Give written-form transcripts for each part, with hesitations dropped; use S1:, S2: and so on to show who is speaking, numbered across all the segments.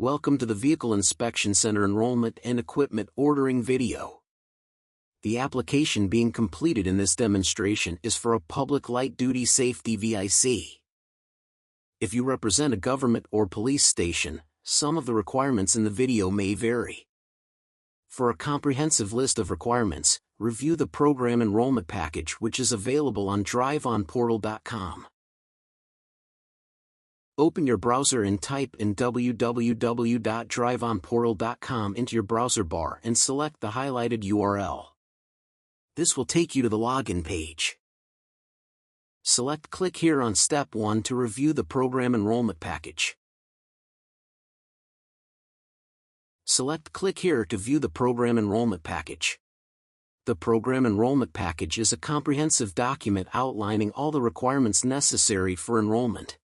S1: Welcome to the Vehicle Inspection Center Enrollment and Equipment Ordering video. The application being completed in this demonstration is for a Public Light Duty Safety VIC. If you represent a government or police station, some of the requirements in the video may vary. For a comprehensive list of requirements, review the Program Enrollment Package, which is available on driveonportal.com. Open your browser and type in www.driveonportal.com into your browser bar and select the highlighted URL. This will take you to the login page. Select Click here on Step 1 to review the Program Enrollment Package. Select Click here to view the Program Enrollment Package. The Program Enrollment Package is a comprehensive document outlining all the requirements necessary for enrollment.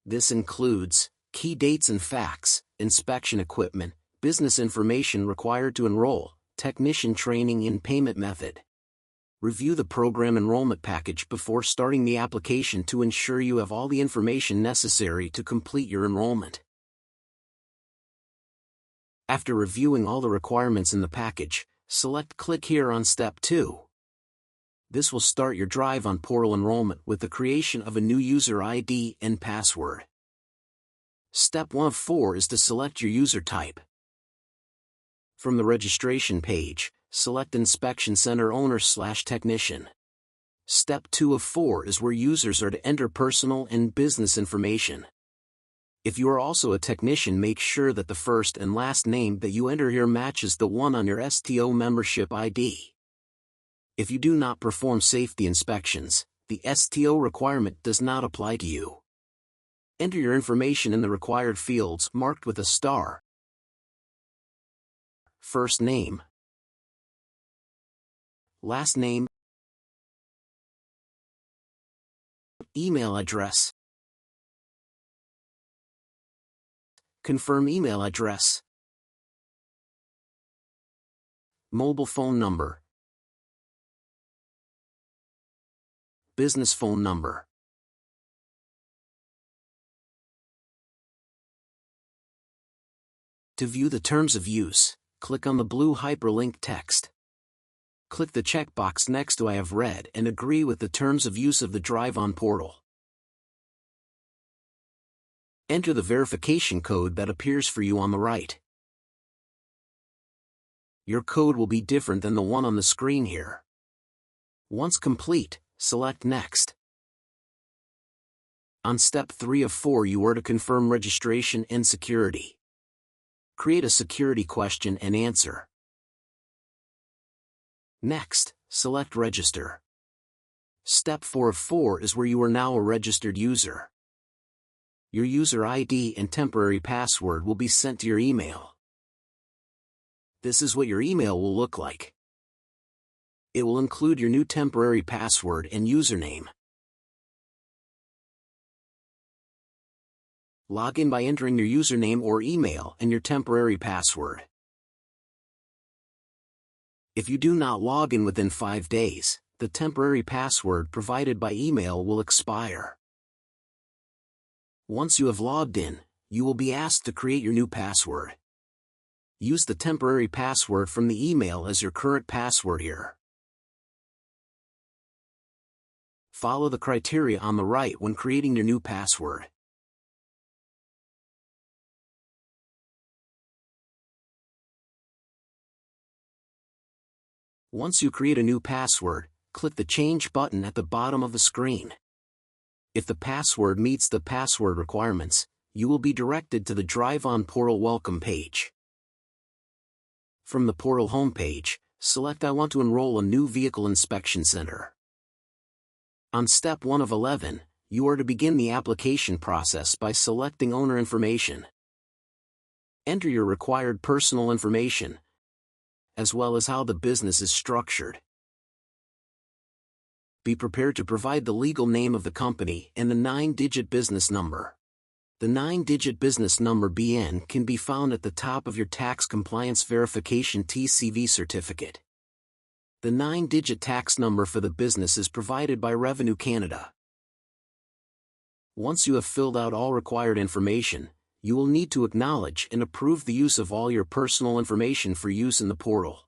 S1: This includes key dates and facts, inspection equipment, business information required to enroll, technician training and payment method. Review the Program Enrollment Package before starting the application to ensure you have all the information necessary to complete your enrollment. After reviewing all the requirements in the package, select Click here on Step 2. This will start your Drive on Portal enrollment with the creation of a new user ID and password. Step 1 of 4 is to select your user type. From the registration page, select Inspection Center Owner/Technician. Step 2 of 4 is where users are to enter personal and business information. If you are also a technician, make sure that the first and last name that you enter here matches the one on your STO membership ID. If you do not perform safety inspections, the STO requirement does not apply to you. Enter your information in the required fields marked with a star. First name, last name, email address. Confirm email address. Mobile phone number. Business phone number. To view the terms of use, click on the blue hyperlink text. Click the checkbox next to I have read and agree with the terms of use of the Drive on Portal. Enter the verification code that appears for you on the right. Your code will be different than the one on the screen here. Once complete, select Next. On Step 3 of 4 you are to confirm registration and security. Create a security question and answer. Next, select Register. Step 4 of 4 is where you are now a registered user. Your user ID and temporary password will be sent to your email. This is what your email will look like. It will include your new temporary password and username. Log in by entering your username or email and your temporary password. If you do not log in within 5 days, the temporary password provided by email will expire. Once you have logged in, you will be asked to create your new password. Use the temporary password from the email as your current password here. Follow the criteria on the right when creating your new password. Once you create a new password, click the Change button at the bottom of the screen. If the password meets the password requirements, you will be directed to the Drive on Portal welcome page. From the portal homepage, select I want to enroll a new vehicle inspection center. On Step 1 of 11, you are to begin the application process by selecting Owner Information. Enter your required personal information, as well as how the business is structured. Be prepared to provide the legal name of the company and the 9-digit business number. The 9-digit business number BN can be found at the top of your Tax Compliance Verification TCV certificate. The 9-digit tax number for the business is provided by Revenue Canada. Once you have filled out all required information, you will need to acknowledge and approve the use of all your personal information for use in the portal.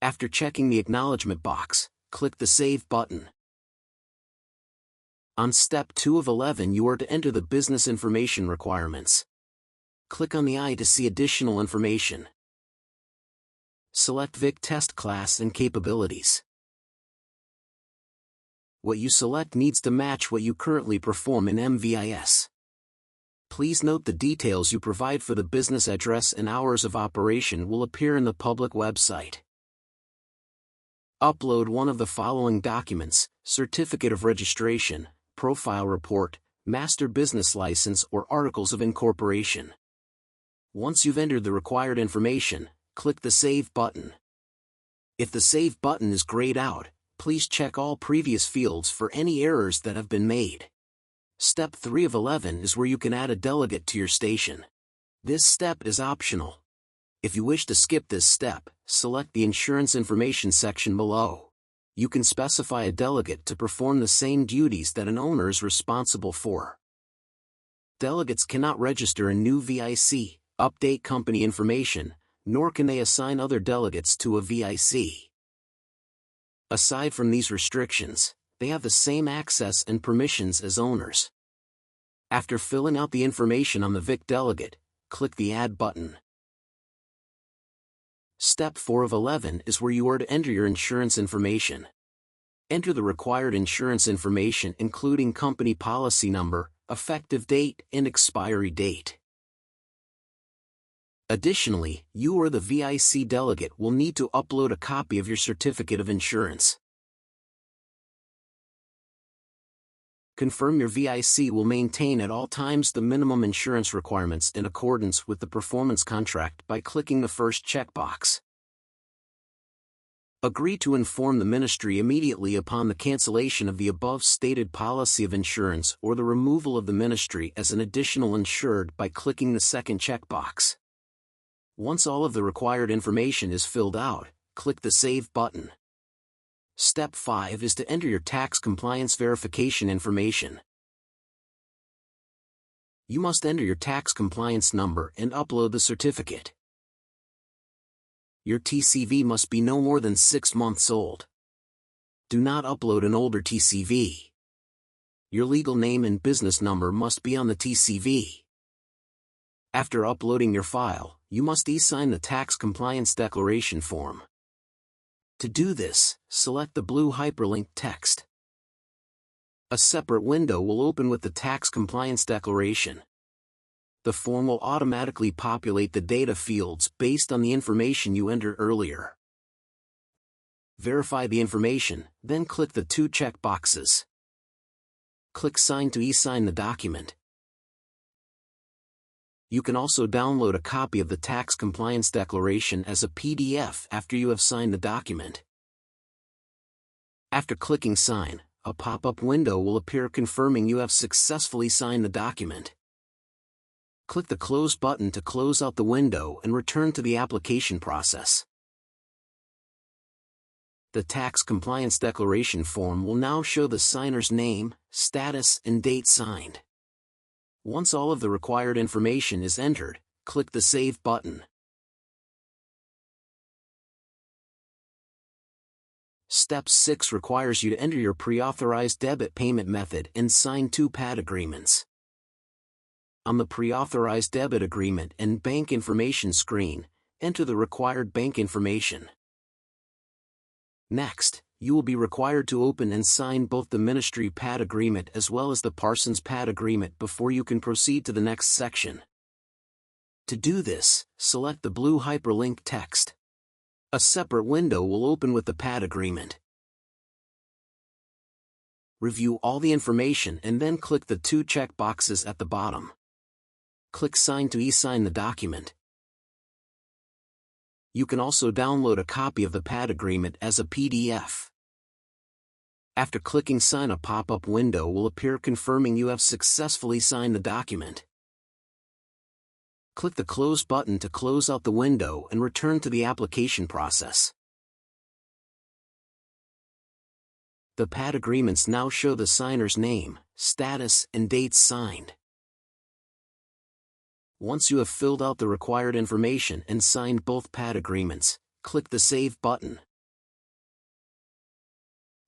S1: After checking the acknowledgement box, click the Save button. On Step 2 of 11 you are to enter the business information requirements. Click on the I to see additional information. Select VIC test class and capabilities. What you select needs to match what you currently perform in MVIS. Please note the details you provide for the business address and hours of operation will appear in the public website. Upload one of the following documents: Certificate of Registration, Profile Report, Master Business License or Articles of Incorporation. Once you've entered the required information, click the Save button. If the Save button is grayed out, please check all previous fields for any errors that have been made. Step 3 of 11 is where you can add a delegate to your station. This step is optional. If you wish to skip this step, select the Insurance Information section below. You can specify a delegate to perform the same duties that an owner is responsible for. Delegates cannot register a new VIC, update company information, nor can they assign other delegates to a VIC. Aside from these restrictions, they have the same access and permissions as owners. After filling out the information on the VIC delegate, click the Add button. Step 4 of 11 is where you are to enter your insurance information. Enter the required insurance information including company policy number, effective date, and expiry date. Additionally, you or the VIC delegate will need to upload a copy of your certificate of insurance. Confirm your VIC will maintain at all times the minimum insurance requirements in accordance with the performance contract by clicking the first checkbox. Agree to inform the Ministry immediately upon the cancellation of the above stated policy of insurance or the removal of the Ministry as an additional insured by clicking the second checkbox. Once all of the required information is filled out, click the Save button. Step 5 is to enter your tax compliance verification information. You must enter your tax compliance number and upload the certificate. Your TCV must be no more than 6 months old. Do not upload an older TCV. Your legal name and business number must be on the TCV. After uploading your file, you must e-sign the tax compliance declaration form. To do this, select the blue hyperlink text. A separate window will open with the tax compliance declaration. The form will automatically populate the data fields based on the information you entered earlier. Verify the information, then click the 2 check boxes. Click Sign to e-sign the document. You can also download a copy of the tax compliance declaration as a PDF after you have signed the document. After clicking Sign, a pop-up window will appear confirming you have successfully signed the document. Click the Close button to close out the window and return to the application process. The tax compliance declaration form will now show the signer's name, status, and date signed. Once all of the required information is entered, click the Save button. Step 6 requires you to enter your pre-authorized debit payment method and sign 2 PAD agreements. On the pre-authorized debit agreement and bank information screen, enter the required bank information. Next, you will be required to open and sign both the Ministry PAD agreement as well as the Parsons PAD agreement before you can proceed to the next section. To do this, select the blue hyperlink text. A separate window will open with the PAD agreement. Review all the information and then click the 2 check boxes at the bottom. Click Sign to e-sign the document. You can also download a copy of the PAD agreement as a PDF. After clicking Sign, a pop-up window will appear confirming you have successfully signed the document. Click the Close button to close out the window and return to the application process. The PAD agreements now show the signer's name, status, and dates signed. Once you have filled out the required information and signed both pad agreements, click the Save button.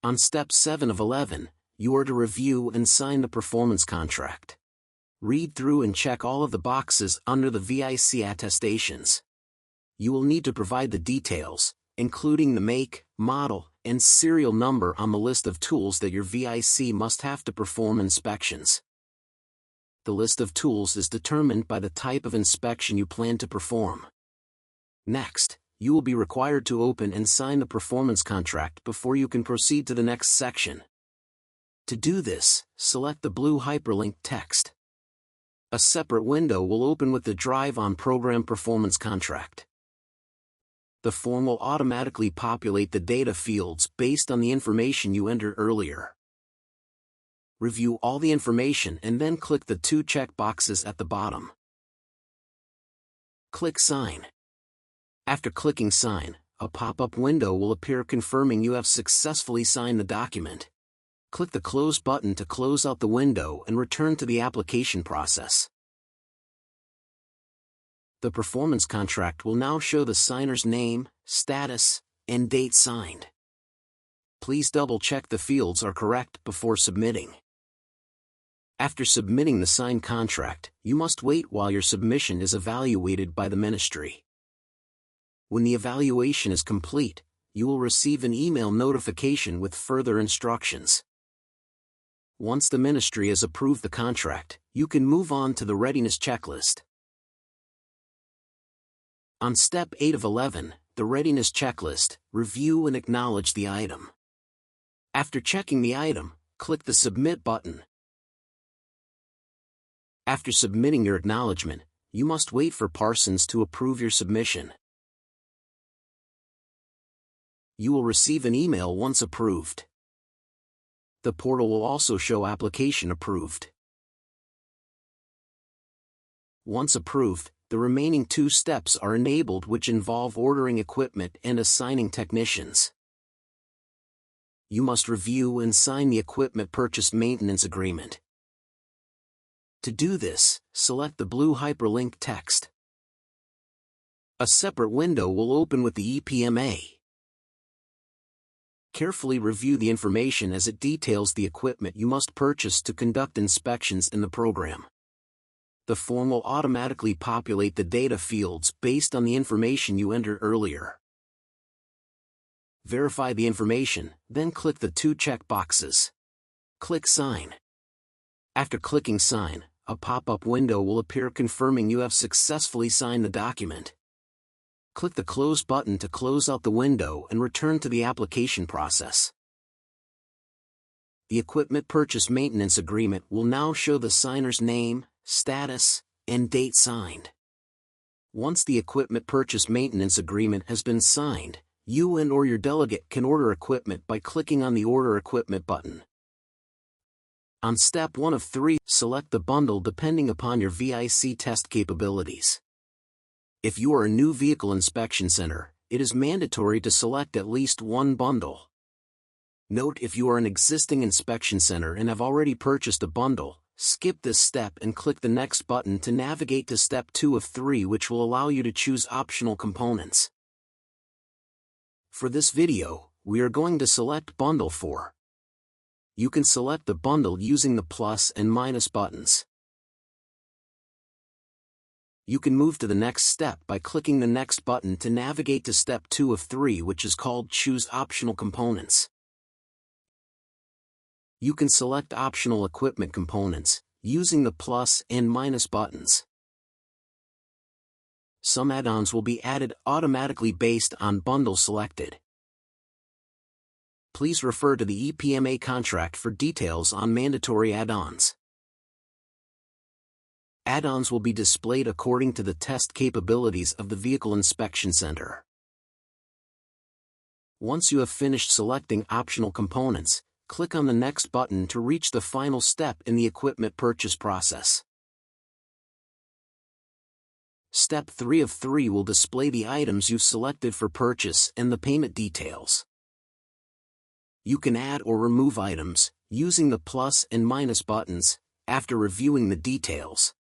S1: On step 7 of 11, you are to review and sign the performance contract. Read through and check all of the boxes under the VIC attestations. You will need to provide the details, including the make, model, and serial number on the list of tools that your VIC must have to perform inspections. The list of tools is determined by the type of inspection you plan to perform. Next, you will be required to open and sign the performance contract before you can proceed to the next section. To do this, select the blue hyperlink text. A separate window will open with the Drive on Program Performance Contract. The form will automatically populate the data fields based on the information you entered earlier. Review all the information and then click the 2 check boxes at the bottom. Click Sign. After clicking Sign, a pop-up window will appear confirming you have successfully signed the document. Click the Close button to close out the window and return to the application process. The performance contract will now show the signer's name, status, and date signed. Please double-check the fields are correct before submitting. After submitting the signed contract, you must wait while your submission is evaluated by the ministry. When the evaluation is complete, you will receive an email notification with further instructions. Once the ministry has approved the contract, you can move on to the readiness checklist. On step 8 of 11, the readiness checklist, review and acknowledge the item. After checking the item, click the Submit button. After submitting your acknowledgement, you must wait for Parsons to approve your submission. You will receive an email once approved. The portal will also show application approved. Once approved, the remaining 2 steps are enabled, which involve ordering equipment and assigning technicians. You must review and sign the equipment purchase maintenance agreement. To do this, select the blue hyperlink text. A separate window will open with the EPMA. Carefully review the information as it details the equipment you must purchase to conduct inspections in the program. The form will automatically populate the data fields based on the information you entered earlier. Verify the information, then click the 2 check boxes. Click Sign. After clicking Sign, a pop-up window will appear confirming you have successfully signed the document. Click the Close button to close out the window and return to the application process. The equipment purchase maintenance agreement will now show the signer's name, status, and date signed. Once the equipment purchase maintenance agreement has been signed, you and/or your delegate can order equipment by clicking on the Order Equipment button. On step 1 of 3, select the bundle depending upon your VIC test capabilities. If you are a new vehicle inspection center, it is mandatory to select at least 1 bundle. Note, if you are an existing inspection center and have already purchased a bundle, skip this step and click the Next button to navigate to step 2 of 3, which will allow you to choose optional components. For this video, we are going to select Bundle 4. You can select the bundle using the plus and minus buttons. You can move to the next step by clicking the Next button to navigate to step 2 of 3, which is called Choose Optional Components. You can select optional equipment components using the plus and minus buttons. Some add-ons will be added automatically based on bundle selected. Please refer to the EPMA contract for details on mandatory add-ons. Add-ons will be displayed according to the test capabilities of the Vehicle Inspection Center. Once you have finished selecting optional components, click on the Next button to reach the final step in the equipment purchase process. Step 3 of 3 will display the items you've selected for purchase and the payment details. You can add or remove items using the plus and minus buttons after reviewing the details.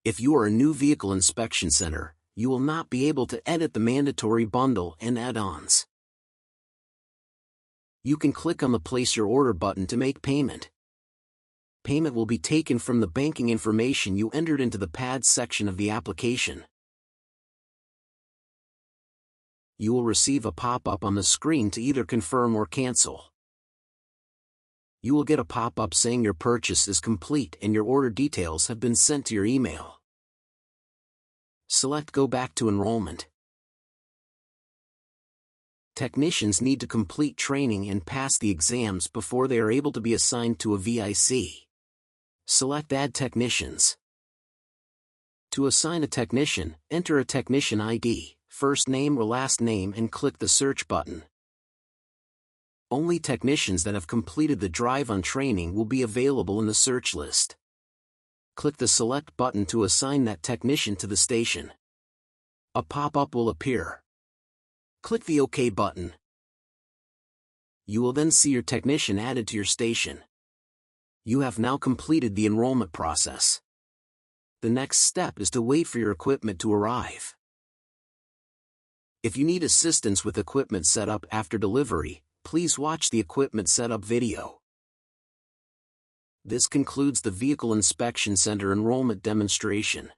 S1: If you are a new vehicle inspection center, you will not be able to edit the mandatory bundle and add-ons. You can click on the Place Your Order button to make payment. Payment will be taken from the banking information you entered into the PAD section of the application. You will receive a pop-up on the screen to either confirm or cancel. You will get a pop-up saying your purchase is complete and your order details have been sent to your email. Select Go Back to Enrollment. Technicians need to complete training and pass the exams before they are able to be assigned to a VIC. Select Add Technicians. To assign a technician, enter a technician ID, first name or last name, and click the Search button. Only technicians that have completed the drive-on training will be available in the search list. Click the Select button to assign that technician to the station. A pop-up will appear. Click the OK button. You will then see your technician added to your station. You have now completed the enrollment process. The next step is to wait for your equipment to arrive. If you need assistance with equipment setup after delivery, please watch the equipment setup video. This concludes the Vehicle Inspection Center enrollment demonstration.